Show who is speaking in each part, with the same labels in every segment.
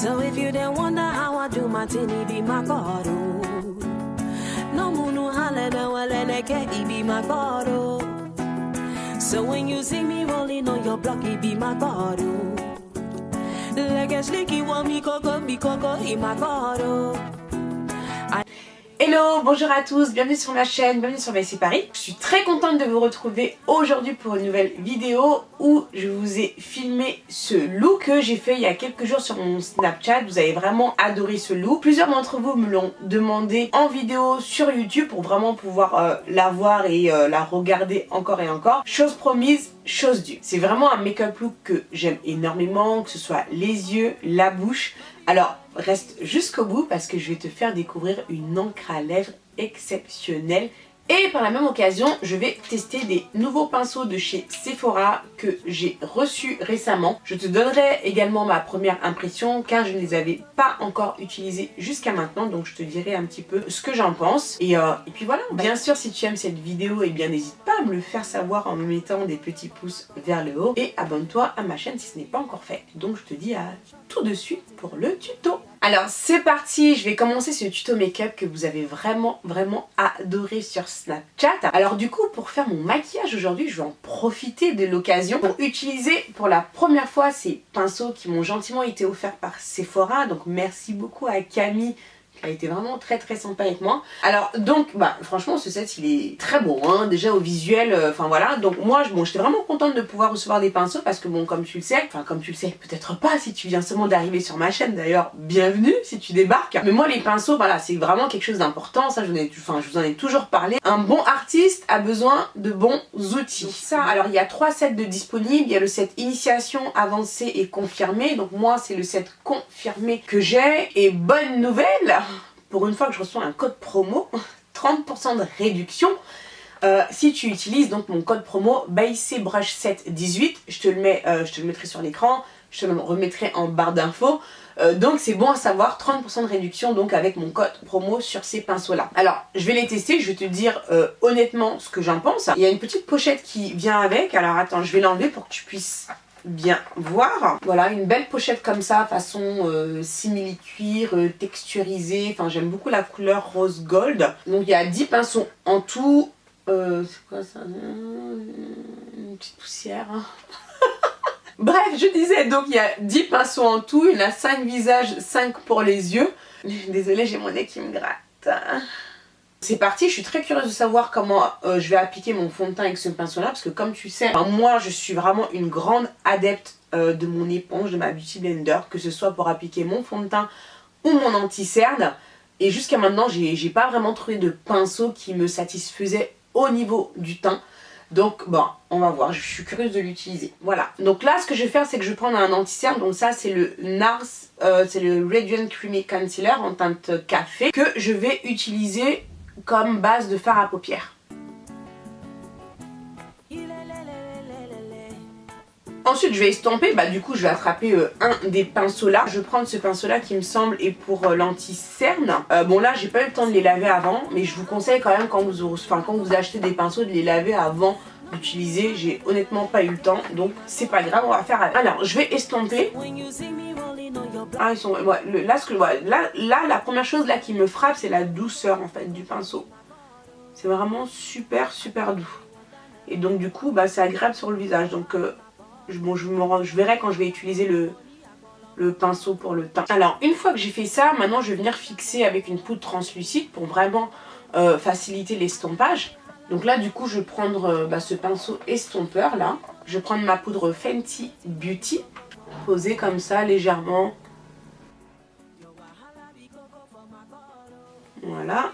Speaker 1: So if you then wonder how I do my thing, it be my God, oh. No munu halena waleneke, it be my God, oh. So when you see me rolling on your block, it be my God, oh. Like a slicky one, me coco, be coco, it my God, oh.
Speaker 2: Hello, bonjour à tous, bienvenue sur ma chaîne, bienvenue sur Maï Paris. Je suis très contente de vous retrouver aujourd'hui pour une nouvelle vidéo où je vous ai filmé ce look que j'ai fait il y a quelques jours sur mon Snapchat. Vous avez vraiment adoré ce look. Plusieurs d'entre vous me l'ont demandé en vidéo sur YouTube pour vraiment pouvoir la voir et la regarder encore et encore. Chose promise, chose due. C'est vraiment un make-up look que j'aime énormément, que ce soit les yeux, la bouche. Alors reste jusqu'au bout parce que je vais te faire découvrir une encre à lèvres exceptionnelle. Et par la même occasion, je vais tester des nouveaux pinceaux de chez Sephora que j'ai reçus récemment. Je te donnerai également ma première impression car je ne les avais pas encore utilisés jusqu'à maintenant. Donc je te dirai un petit peu ce que j'en pense. Et puis voilà. Bien sûr, si tu aimes cette vidéo, eh bien n'hésite pas à me le faire savoir en me mettant des petits pouces vers le haut. Et abonne-toi à ma chaîne si ce n'est pas encore fait. Donc je te dis à tout de suite pour le tuto. Alors c'est parti, je vais commencer ce tuto make-up que vous avez vraiment adoré sur Snapchat. Alors du coup, pour faire mon maquillage aujourd'hui, je vais en profiter de l'occasion pour utiliser pour la première fois ces pinceaux qui m'ont gentiment été offerts par Sephora. Donc merci beaucoup à Camille, qui a été vraiment très sympa avec moi. Alors donc franchement ce set il est très beau hein, déjà au visuel, enfin voilà. Donc moi j'étais vraiment contente de pouvoir recevoir des pinceaux parce que bon comme tu le sais, peut-être pas si tu viens seulement d'arriver sur ma chaîne d'ailleurs, bienvenue si tu débarques. Mais moi les pinceaux voilà c'est vraiment quelque chose d'important, ça je vous en ai toujours parlé. Un bon artiste a besoin de bons outils. Donc ça, alors il y a 3 sets de disponibles, il y a le set initiation, avancé et confirmé. Donc moi c'est le set confirmé que j'ai et bonne nouvelle, pour une fois que je reçois un code promo, 30% de réduction si tu utilises donc mon code promo BayCBrush718. Je te le mettrai sur l'écran, je te le remettrai en barre d'infos. Donc c'est bon à savoir, 30% de réduction donc avec mon code promo sur ces pinceaux là. Alors je vais les tester, je vais te dire honnêtement ce que j'en pense. Il y a une petite pochette qui vient avec, alors attends je vais l'enlever pour que tu puisses bien voir. Voilà une belle pochette comme ça façon simili cuir texturisé, enfin j'aime beaucoup la couleur rose gold. Donc il y a 10 pinceaux en tout. C'est quoi ça? Une petite poussière hein. Bref je disais donc il y a 10 pinceaux en tout, il y en a 5 visages, 5 pour les yeux. Désolée j'ai mon nez qui me gratte. C'est parti, je suis très curieuse de savoir comment je vais appliquer mon fond de teint avec ce pinceau là parce que comme tu sais, moi je suis vraiment une grande adepte de mon éponge, de ma Beauty Blender, que ce soit pour appliquer mon fond de teint ou mon anti-cerne. Et jusqu'à maintenant j'ai pas vraiment trouvé de pinceau qui me satisfaisait au niveau du teint. Donc bon, on va voir, je suis curieuse de l'utiliser. Voilà, donc là ce que je vais faire c'est que je vais prendre un anti-cerne. Donc ça c'est le NARS, c'est le Radiant Creamy Concealer en teinte café que je vais utiliser comme base de fard à paupières. Ensuite je vais estomper, du coup je vais attraper un des pinceaux là. Je vais prendre ce pinceau là qui me semble est pour l'anti-cerne. Bon là j'ai pas eu le temps de les laver avant, mais je vous conseille quand même quand vous achetez des pinceaux de les laver avant d'utiliser. J'ai honnêtement pas eu le temps, donc c'est pas grave, on va faire avec. Alors je vais estomper. Ah ils sont... Ouais, là la première chose là qui me frappe c'est la douceur en fait du pinceau. C'est vraiment super doux. Et donc du coup c'est agréable sur le visage. Donc je verrai quand je vais utiliser le pinceau pour le teint. Alors une fois que j'ai fait ça, maintenant je vais venir fixer avec une poudre translucide pour vraiment faciliter l'estompage. Donc là du coup je vais prendre ce pinceau estompeur là. Je vais prendre ma poudre Fenty Beauty, poser comme ça légèrement. Voilà.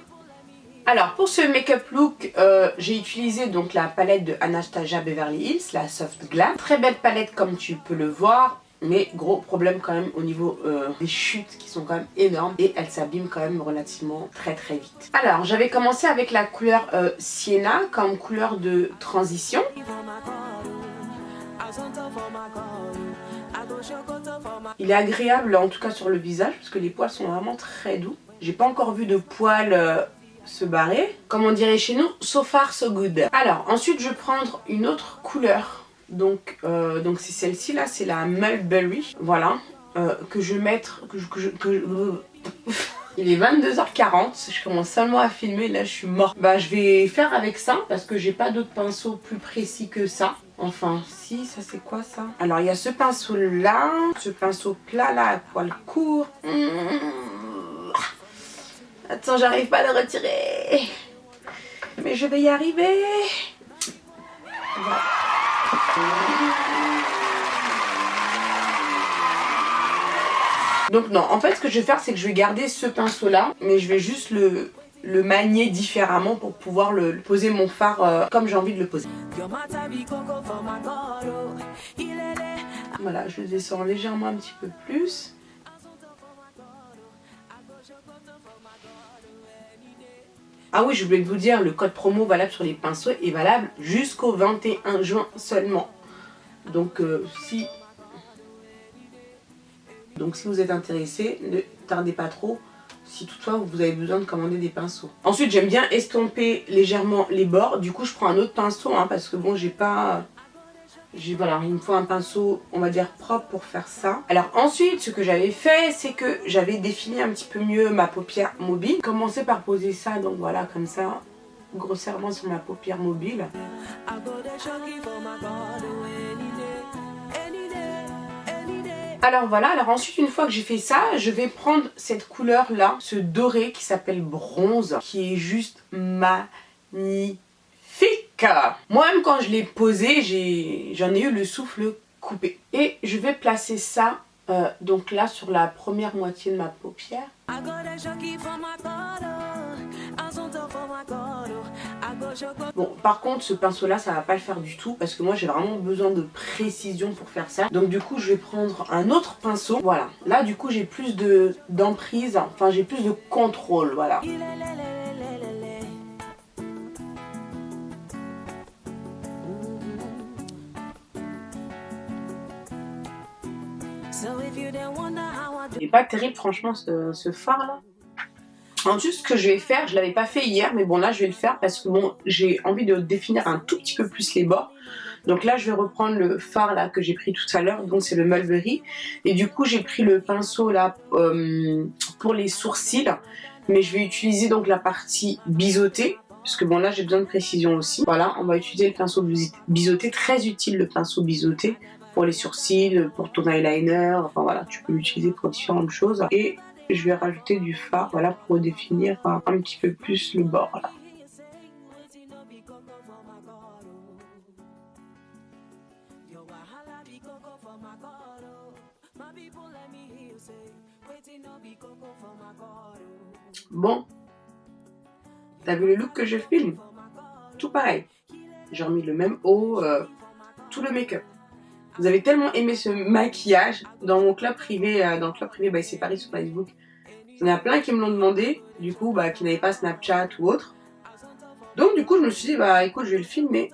Speaker 2: Alors pour ce make-up look, j'ai utilisé donc la palette de Anastasia Beverly Hills, la Soft Glam. Très belle palette comme tu peux le voir, mais gros problème quand même au niveau des chutes qui sont quand même énormes et elle s'abîme quand même relativement très vite. Alors j'avais commencé avec la couleur Sienna comme couleur de transition. Il est agréable en tout cas sur le visage parce que les poils sont vraiment très doux. J'ai pas encore vu de poils se barrer. Comme on dirait chez nous, so far so good. Alors ensuite je vais prendre une autre couleur. Donc c'est celle-ci là, c'est la Mulberry. Voilà. que je mette... Il est 22h40, je commence seulement à filmer, là je suis morte. Bah je vais faire avec ça parce que j'ai pas d'autres pinceaux plus précis que ça. Enfin si, ça c'est quoi ça? Alors il y a ce pinceau là, ce pinceau plat là à poil court. Attends, j'arrive pas à le retirer. Mais je vais y arriver. Voilà. Donc non, en fait ce que je vais faire c'est que je vais garder ce pinceau là, mais je vais juste le manier différemment pour pouvoir le poser mon fard comme j'ai envie de le poser. Voilà, je le descends légèrement un petit peu plus. Ah oui, je voulais vous dire, le code promo valable sur les pinceaux est valable jusqu'au 21 juin seulement. Donc si vous êtes intéressé, ne tardez pas trop si toutefois vous avez besoin de commander des pinceaux. Ensuite, j'aime bien estomper légèrement les bords. Du coup, je prends un autre pinceau parce que bon, voilà, il me faut un pinceau, on va dire, propre pour faire ça. Alors ensuite, ce que j'avais fait, c'est que j'avais défini un petit peu mieux ma paupière mobile. Commencer par poser ça, donc voilà, comme ça, grossièrement sur ma paupière mobile. Alors voilà, alors ensuite une fois que j'ai fait ça, je vais prendre cette couleur là, ce doré qui s'appelle bronze, qui est juste magnifique. Moi-même quand je l'ai posé, j'en ai eu le souffle coupé. Et je vais placer ça donc là sur la première moitié de ma paupière. Bon, par contre ce pinceau là ça va pas le faire du tout parce que moi j'ai vraiment besoin de précision pour faire ça. Donc du coup je vais prendre un autre pinceau. Voilà, là du coup j'ai plus d'emprise, enfin j'ai plus de contrôle, voilà. Il est pas terrible franchement ce fard là. Ensuite ce que je vais faire, je l'avais pas fait hier mais bon là je vais le faire parce que bon j'ai envie de définir un tout petit peu plus les bords. Donc là je vais reprendre le fard là que j'ai pris tout à l'heure, donc c'est le Mulberry. Et du coup j'ai pris le pinceau là pour les sourcils. Mais je vais utiliser donc la partie biseautée. Parce que bon là j'ai besoin de précision aussi. Voilà, on va utiliser le pinceau biseauté, très utile le pinceau biseauté. Pour les sourcils, pour ton eyeliner, enfin voilà, tu peux l'utiliser pour différentes choses. Et je vais rajouter du fard, voilà, pour définir un petit peu plus le bord, là. Bon, t'as vu le look que je filme? Tout pareil. J'ai remis le même haut, tout le make-up. Vous avez tellement aimé ce maquillage dans mon club privé, dans le club privé by C'est Paris sur Facebook. Il y en a plein qui me l'ont demandé, du coup, qui n'avaient pas Snapchat ou autre. Donc du coup, je me suis dit, écoute, je vais le filmer.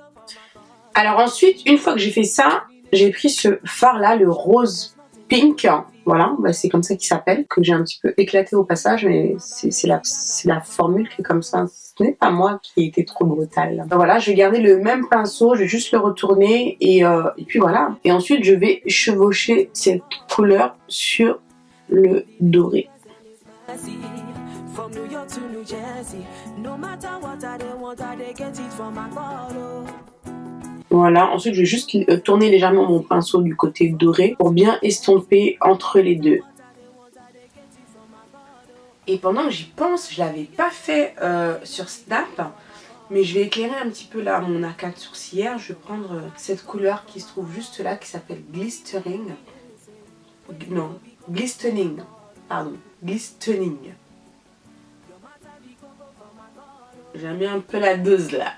Speaker 2: Alors ensuite, une fois que j'ai fait ça, j'ai pris ce fard là, le rose pink. Voilà, c'est comme ça qu'il s'appelle, que j'ai un petit peu éclaté au passage, mais c'est la formule qui est comme ça. Ce n'est pas moi qui ai été trop brutale. Donc voilà, je vais garder le même pinceau, je vais juste le retourner et puis voilà. Et ensuite, je vais chevaucher cette couleur sur le doré. Voilà, ensuite je vais juste tourner légèrement mon pinceau du côté doré pour bien estomper entre les deux. Et pendant que j'y pense, je l'avais pas fait sur Snap, mais je vais éclairer un petit peu là mon arcade sourcilière. Je vais prendre cette couleur qui se trouve juste là qui s'appelle Glistening. Non, Glistening, pardon, Glistening. J'ai mis un peu la dose là.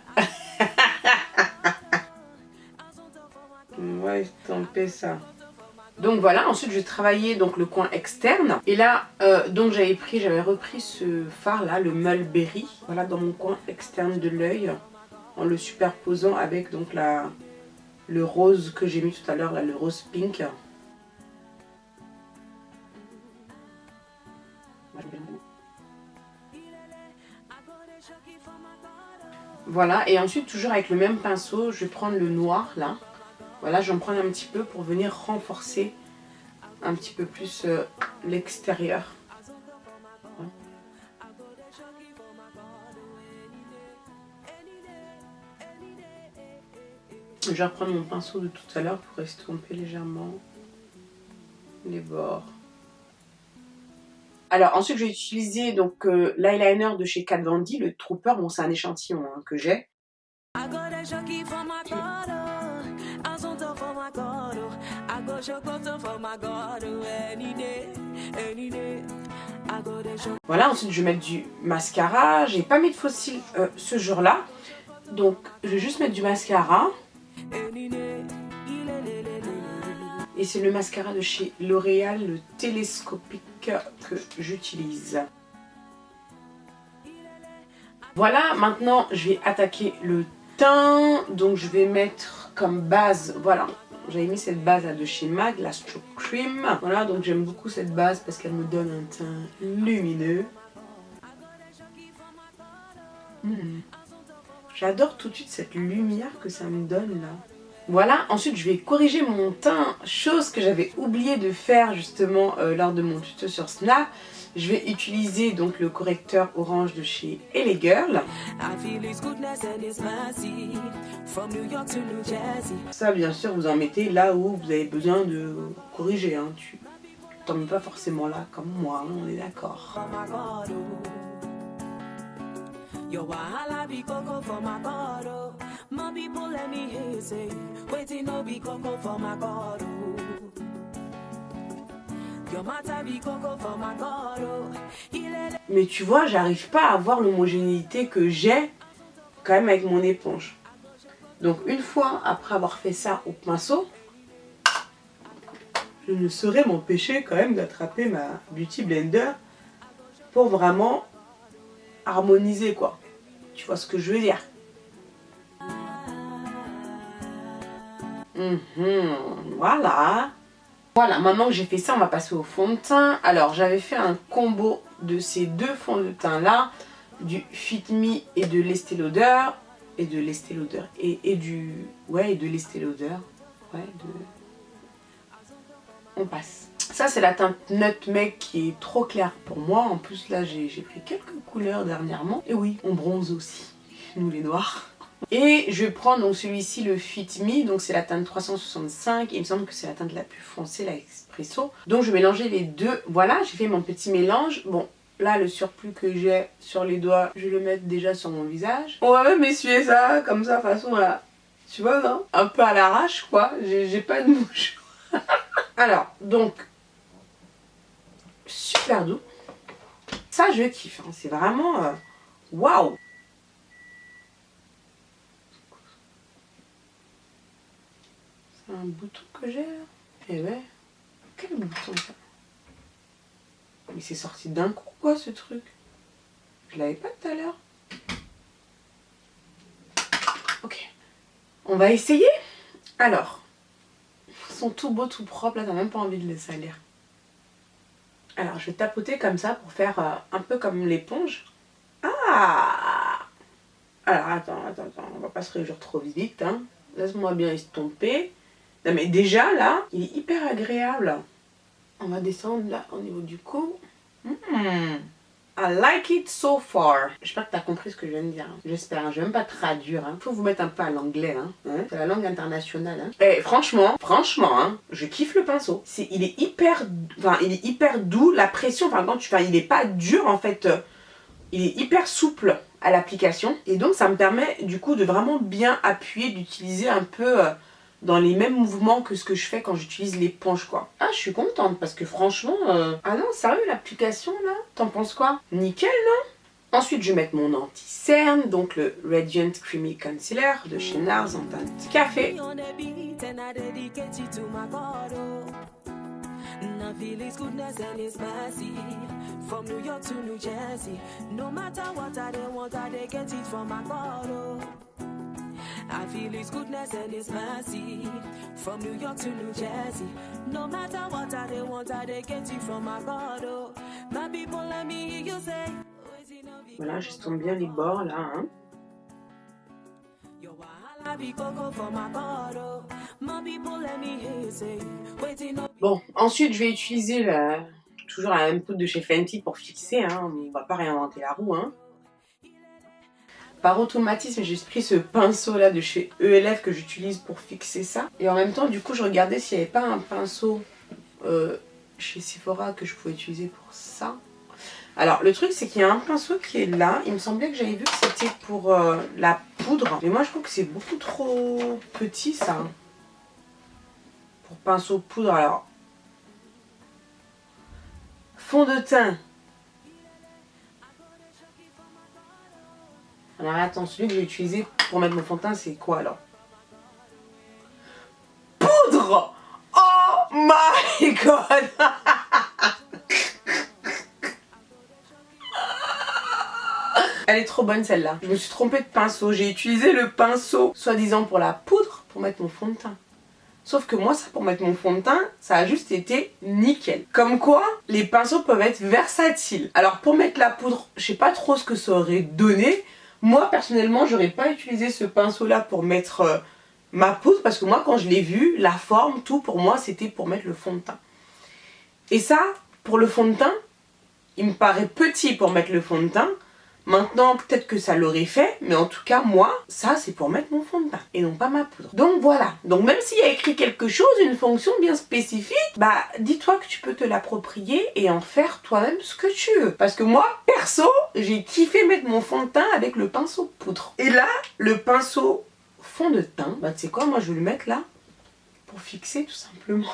Speaker 2: On va estomper ça. Donc voilà, ensuite je vais travailler donc le coin externe. Et là, donc j'avais repris ce fard là, le Mulberry. Voilà, dans mon coin externe de l'œil. En le superposant avec donc le rose que j'ai mis tout à l'heure, là, le rose pink. Voilà, et ensuite toujours avec le même pinceau, je vais prendre le noir là. Voilà, j'en prends un petit peu pour venir renforcer un petit peu plus l'extérieur. Je vais reprendre mon pinceau de tout à l'heure pour estomper légèrement les bords. Alors ensuite je vais utiliser donc l'eyeliner de chez Kat Von D, le Trooper. Bon, c'est un échantillon hein, que j'ai. Voilà, ensuite je vais mettre du mascara. J'ai pas mis de faux cils ce jour-là, donc je vais juste mettre du mascara. Et c'est le mascara de chez L'Oréal, le télescopique que j'utilise. Voilà, maintenant je vais attaquer le teint. Donc je vais mettre comme base, voilà, j'avais mis cette base là de chez MAC, la Stroke Cream. Voilà, donc j'aime beaucoup cette base parce qu'elle me donne un teint lumineux. J'adore tout de suite cette lumière que ça me donne là. Voilà, ensuite je vais corriger mon teint, chose que j'avais oublié de faire justement lors de mon tuto sur Snap. Je vais utiliser donc le correcteur orange de chez LA Girl. Ça bien sûr vous en mettez là où vous avez besoin de corriger, hein. Tu t'en mets pas forcément là comme moi, hein, on est d'accord. Your wahala be coco for my God, oh. My people let me hear you say, waiting no be coco for my God, oh. Your matter be coco for my God, oh. Mais tu vois, j'arrive pas à avoir l'homogénéité que j'ai quand même avec mon éponge. Donc une fois après avoir fait ça au pinceau, je ne saurais m'empêcher quand même d'attraper ma Beauty Blender pour vraiment harmoniser quoi. Tu vois ce que je veux dire? Voilà. Voilà, maintenant que j'ai fait ça, on va passer au fond de teint. Alors j'avais fait un combo de ces deux fonds de teint là, du Fit Me et de l'Estée Lauder. Et de l'Estée Lauder. Et du... Ouais, et de l'Estée Lauder. Ouais, on passe. Ça c'est la teinte Nutmeg qui est trop claire pour moi. En plus là j'ai pris quelques couleurs dernièrement. Et oui, on bronze aussi, nous les noirs. Et je vais prendre donc celui-ci, le Fit Me. Donc c'est la teinte 365. Il me semble que c'est la teinte la plus foncée, la Espresso. Donc je vais mélanger les deux. Voilà, j'ai fait mon petit mélange. Bon, là le surplus que j'ai sur les doigts, je vais le mettre déjà sur mon visage. On va même essuyer ça comme ça, façon là. Tu vois, non? Un peu à l'arrache quoi. J'ai pas de mouche. Alors, donc... super doux. Ça je kiffe, hein. C'est vraiment waouh. C'est un bouton que j'ai là. Eh ouais. Quel bouton ça? Mais c'est sorti d'un coup quoi ce truc? Je l'avais pas tout à l'heure. Ok. On va essayer. Alors. Ils sont tout beaux, tout propres là, t'as même pas envie de les salir. Alors je vais tapoter comme ça pour faire un peu comme l'éponge. Ah! Alors attends, on va pas se réjouir trop vite, hein. Laisse-moi bien estomper. Non mais déjà là, il est hyper agréable. On va descendre là au niveau du cou. I like it so far. J'espère que tu as compris ce que je viens de dire. Hein. J'espère, hein. Je vais même pas traduire. Hein. Faut vous mettre un peu à l'anglais. Hein. C'est la langue internationale. Hein. Et franchement, hein, je kiffe le pinceau. Il est hyper doux. La pression, il est pas dur en fait. Il est hyper souple à l'application. Et donc ça me permet du coup de vraiment bien appuyer, d'utiliser un peu dans les mêmes mouvements que ce que je fais quand j'utilise l'éponge quoi. Ah, je suis contente parce que franchement... Ah non, sérieux, l'application là, t'en penses quoi? Nickel, non? Ensuite, je vais mettre mon anti-cerne, donc le Radiant Creamy Concealer de chez NARS en teinte café. I feel His goodness and His mercy from New York to New Jersey. No matter what I want, I get it from my God. Oh, my people, let me hear you say. Voilà, j'estompe bien les bords là. Hein. Bon, ensuite je vais utiliser toujours la même poudre de chez Fenty pour fixer, hein. On va pas réinventer la roue, hein. Par automatisme, j'ai pris ce pinceau là de chez ELF que j'utilise pour fixer ça. Et en même temps, du coup, je regardais s'il n'y avait pas un pinceau chez Sephora que je pouvais utiliser pour ça. Alors, le truc, c'est qu'il y a un pinceau qui est là. Il me semblait que j'avais vu que c'était pour la poudre. Mais moi, je trouve que c'est beaucoup trop petit, ça. Pour pinceau poudre, alors... Fond de teint. Alors attends, celui que j'ai utilisé pour mettre mon fond de teint, c'est quoi alors? Poudre! Oh my god! Elle est trop bonne celle-là. Je me suis trompée de pinceau. J'ai utilisé le pinceau soi-disant pour la poudre pour mettre mon fond de teint. Sauf que moi, ça pour mettre mon fond de teint, ça a juste été nickel. Comme quoi, les pinceaux peuvent être versatiles. Alors pour mettre la poudre, je sais pas trop ce que ça aurait donné. Moi, personnellement, j'aurais pas utilisé ce pinceau-là pour mettre ma poudre. Parce que moi, quand je l'ai vu, la forme, tout, pour moi, c'était pour mettre le fond de teint. Et ça, pour le fond de teint, il me paraît petit pour mettre le fond de teint. Maintenant, peut-être que ça l'aurait fait, mais en tout cas, moi, ça, c'est pour mettre mon fond de teint et non pas ma poudre. Donc voilà. Donc même s'il y a écrit quelque chose, une fonction bien spécifique, bah dis-toi que tu peux te l'approprier et en faire toi-même ce que tu veux. Parce que moi, perso, j'ai kiffé mettre mon fond de teint avec le pinceau poudre. Et là, le pinceau fond de teint, bah tu sais quoi, moi je vais le mettre là pour fixer tout simplement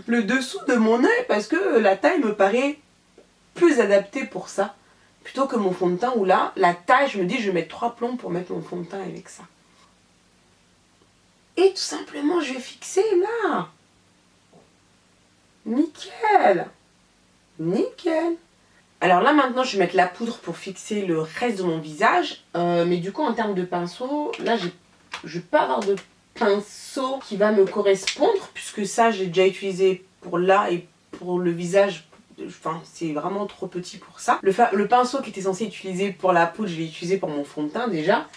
Speaker 2: le dessous de mon œil parce que la taille me paraît plus adaptée pour ça. Plutôt que mon fond de teint où là, la taille, je me dis je vais mettre 3 plombs pour mettre mon fond de teint avec ça. Et tout simplement, je vais fixer là. Nickel. Nickel. Alors là maintenant, je vais mettre la poudre pour fixer le reste de mon visage. Mais du coup, en termes de pinceau, là, je ne vais pas avoir de pinceau qui va me correspondre. Puisque ça, j'ai déjà utilisé pour là et pour le visage. Enfin, c'est vraiment trop petit pour ça. Le pinceau qui était censé utiliser pour la poudre, je l'ai utilisé pour mon fond de teint déjà.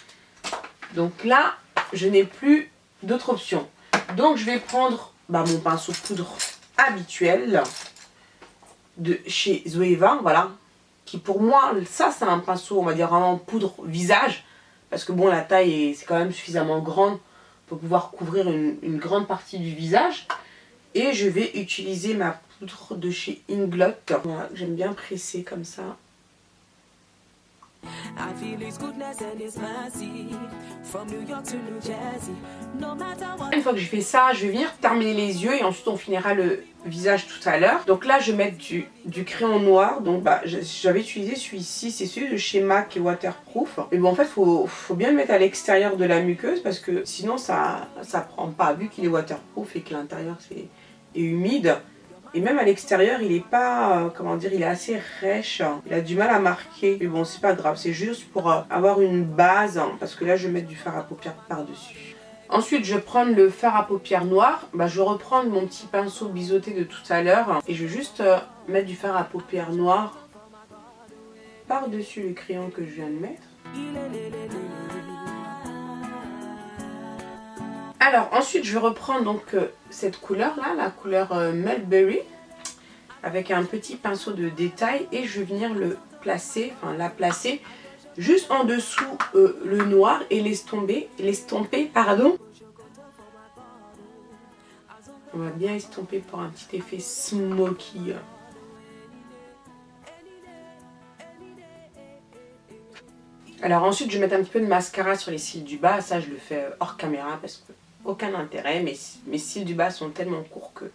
Speaker 2: Donc là, je n'ai plus d'autre option. Donc je vais prendre mon pinceau poudre habituel de chez Zoeva, voilà. Qui pour moi, ça c'est un pinceau, on va dire vraiment poudre visage. Parce que bon, la taille c'est quand même suffisamment grande pour pouvoir couvrir une grande partie du visage. Et je vais utiliser ma poudre de chez Inglot. Voilà, j'aime bien presser comme ça. Une fois que j'ai fait ça, je vais venir terminer les yeux et ensuite on finira le visage tout à l'heure. Donc là, je vais mettre du crayon noir. Donc j'avais utilisé celui-ci, c'est celui de chez MAC qui est waterproof. Mais bon, en fait, faut bien le mettre à l'extérieur de la muqueuse parce que sinon ça prend pas. Vu qu'il est waterproof et que l'intérieur est humide. Et même à l'extérieur, il est pas, comment dire, il est assez rêche. Il a du mal à marquer. Mais bon, c'est pas grave, c'est juste pour avoir une base. Hein, parce que là, je vais mettre du fard à paupières par-dessus. Ensuite, je vais prendre le fard à paupières noir. Je vais reprendre mon petit pinceau biseauté de tout à l'heure. Et je vais juste mettre du fard à paupières noir par-dessus le crayon que je viens de mettre. Alors ensuite je vais reprendre donc cette couleur là, la couleur Mulberry, avec un petit pinceau de détail et je vais venir le placer, la placer juste en dessous le noir et l'estomper, pardon. On va bien estomper pour un petit effet smoky. Alors ensuite je vais mettre un petit peu de mascara sur les cils du bas, ça je le fais hors caméra parce que aucun intérêt, mais mes cils du bas sont tellement courts que...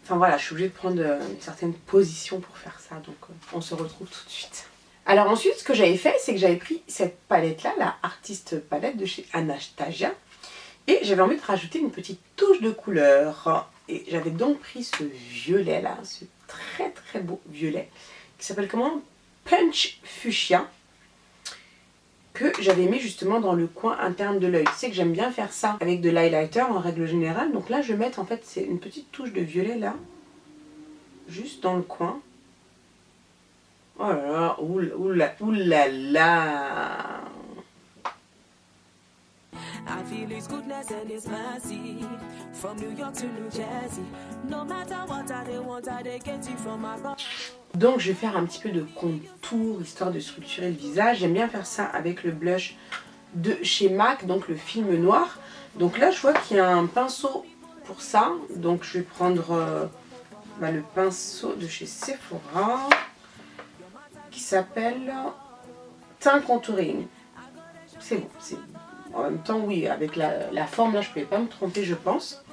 Speaker 2: Enfin voilà, je suis obligée de prendre une certaine position pour faire ça, donc on se retrouve tout de suite. Alors ensuite, ce que j'avais fait, c'est que j'avais pris cette palette-là, la Artist Palette de chez Anastasia, et j'avais envie de rajouter une petite touche de couleur. Et j'avais donc pris ce violet-là, ce très très beau violet, qui s'appelle comment? Punch Fuchsia, que j'avais mis justement dans le coin interne de l'œil. Tu sais que j'aime bien faire ça avec de l'highlighter en règle générale. Donc là je vais mettre en fait c'est une petite touche de violet là. Juste dans le coin. Oh là là, oulala.
Speaker 1: I feel His goodness and His mercy. From New York to New Jersey. No matter what I they get it from my God.
Speaker 2: Donc je vais faire un petit peu de contour, histoire de structurer le visage. J'aime bien faire ça avec le blush de chez MAC, donc le film noir. Donc là je vois qu'il y a un pinceau pour ça. Donc je vais prendre le pinceau de chez Sephora qui s'appelle Teint Contouring. C'est bon, c'est en même temps oui, avec la forme là je ne pouvais pas me tromper je pense.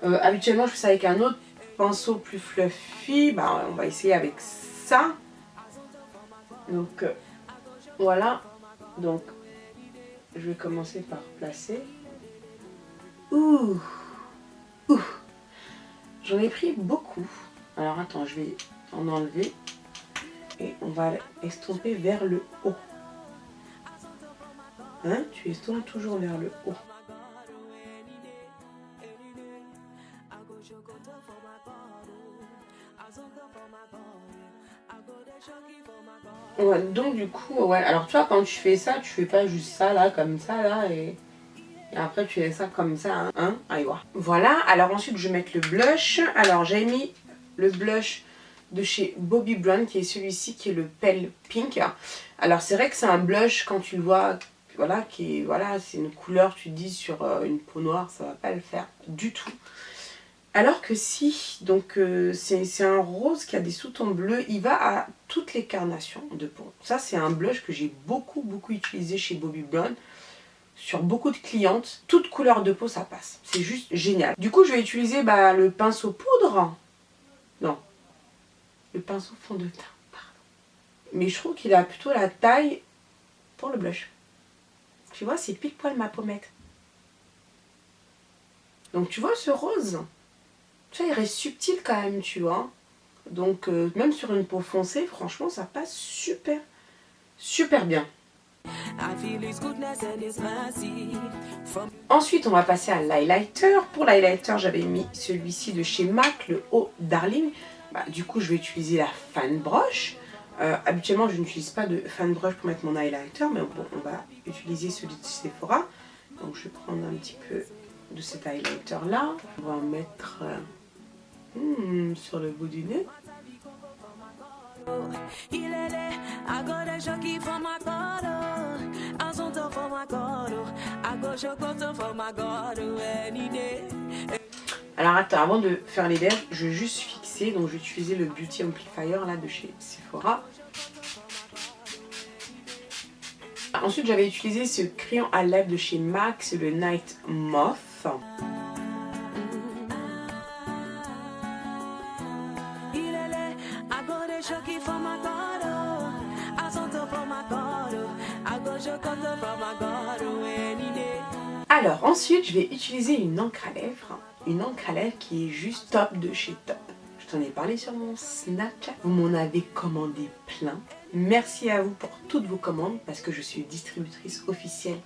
Speaker 2: Habituellement je fais ça avec un autre pinceau plus fluffy, on va essayer avec ça. Donc voilà, donc je vais commencer par placer. Ouh, ouh. J'en ai pris beaucoup. Alors attends, je vais en enlever et on va estomper vers le haut. Hein, tu estompes toujours vers le haut. Ouais, donc du coup, ouais, alors tu vois quand tu fais ça, tu fais pas juste ça là, comme ça là, et après tu fais ça comme ça, hein, allez voir. Voilà, alors ensuite je vais mettre le blush. Alors j'ai mis le blush de chez Bobbi Brown qui est celui-ci, qui est le Pale Pink. Alors c'est vrai que c'est un blush quand tu le vois, voilà, qui est, voilà, c'est une couleur, tu te dis sur une peau noire, ça va pas le faire du tout. Alors que si, donc c'est un rose qui a des sous-tons bleus, il va à toutes les carnations de peau. Ça c'est un blush que j'ai beaucoup utilisé chez Bobbi Brown. Sur beaucoup de clientes, toute couleur de peau ça passe. C'est juste génial. Du coup je vais utiliser le pinceau poudre. Non, le pinceau fond de teint, pardon. Mais je trouve qu'il a plutôt la taille pour le blush. Tu vois, c'est pile poil ma pommette. Donc tu vois ce rose, tu vois, il reste subtil quand même, tu vois. Donc même sur une peau foncée, franchement, ça passe super bien. Ensuite, on va passer à l'highlighter. Pour l'highlighter, j'avais mis celui-ci de chez MAC, le Haut Darling. Du coup, je vais utiliser la fan brush. Habituellement, je n'utilise pas de fan brush pour mettre mon highlighter, mais bon, on va utiliser celui de Sephora. Donc, je vais prendre un petit peu de cet highlighter là. On va en mettre sur le bout du nez. Alors attends, avant de faire les lèvres, je vais juste fixer. Donc je vais utiliser le Beauty Amplifier là de chez Sephora. Ensuite j'avais utilisé ce crayon à lèvres de chez MAC, c'est le Night Moth. Alors ensuite je vais utiliser une encre à lèvres qui est juste top de chez Top. Je t'en ai parlé sur mon Snapchat, vous m'en avez commandé plein. Merci à vous pour toutes vos commandes parce que je suis distributrice officielle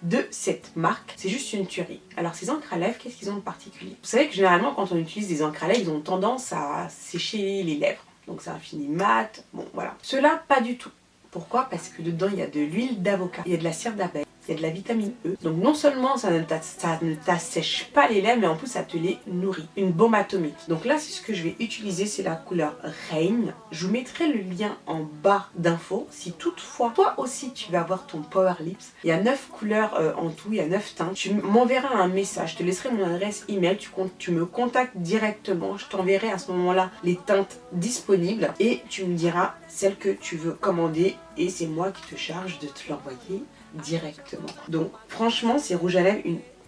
Speaker 2: de cette marque. C'est juste une tuerie. Alors ces encres à lèvres, qu'est-ce qu'ils ont de particulier? Vous savez que généralement quand on utilise des encres à lèvres, ils ont tendance à sécher les lèvres. Donc c'est un fini mat, bon voilà. Ceux-là, pas du tout. Pourquoi? Parce que dedans il y a de l'huile d'avocat, il y a de la cire d'abeille, il y a de la vitamine E. Donc non seulement ça ne t'assèche pas les lèvres, mais en plus ça te les nourrit. Une bombe atomique. Donc là c'est ce que je vais utiliser, c'est la couleur Rain. Je vous mettrai le lien en bas d'infos. Si toutefois toi aussi tu vas avoir ton Power Lips, il y a 9 couleurs en tout, il y a 9 teintes. Tu m'enverras un message, je te laisserai mon adresse email, tu me contactes directement, je t'enverrai à ce moment-là les teintes disponibles et tu me diras celle que tu veux commander et c'est moi qui te charge de te l'envoyer directement. Donc franchement c'est rouge à lèvres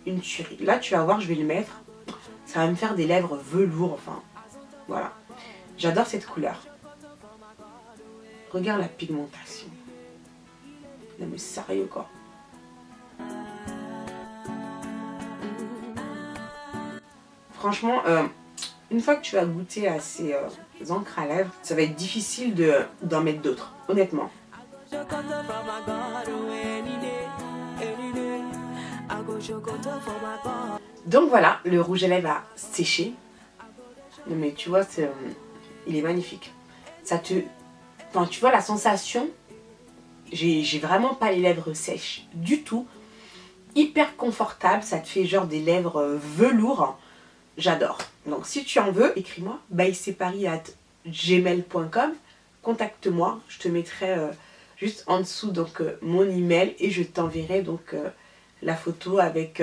Speaker 2: une tuerie. Là tu vas voir, je vais le mettre, ça va me faire des lèvres velours, enfin voilà. J'adore cette couleur. Regarde la pigmentation. Non mais sérieux quoi. Franchement, une fois que tu vas goûter à ces encres à lèvres, ça va être difficile d'en mettre d'autres, honnêtement. Donc voilà, le rouge à lèvres a séché. Non mais tu vois, il est magnifique. Ça te... Enfin, tu vois la sensation, j'ai vraiment pas les lèvres sèches du tout. hyper confortable, ça te fait genre des lèvres velours. J'adore. Donc si tu en veux, écris-moi bysepari@gmail.com. Contacte-moi, je te mettrai juste en dessous donc mon email et je t'enverrai donc la photo avec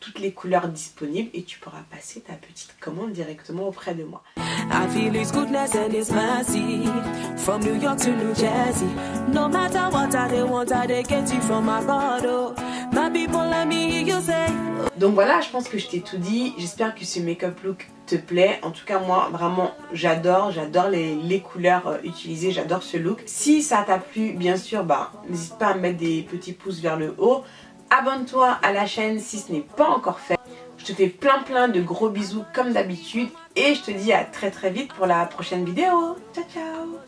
Speaker 2: toutes les couleurs disponibles et tu pourras passer ta petite commande directement auprès de moi.
Speaker 1: I feel His goodness and His mercy from New York to New Jersey. No matter what I want, I get it from my God. Oh, my people, let me hear you say.
Speaker 2: Donc voilà, je pense que je t'ai tout dit. J'espère que ce make-up look te plaît. En tout cas, moi, vraiment, j'adore les couleurs utilisées. J'adore ce look. Si ça t'a plu, bien sûr, n'hésite pas à mettre des petits pouces vers le haut. Abonne-toi à la chaîne si ce n'est pas encore fait. Je te fais plein de gros bisous comme d'habitude. Et je te dis à très vite pour la prochaine vidéo. Ciao, ciao!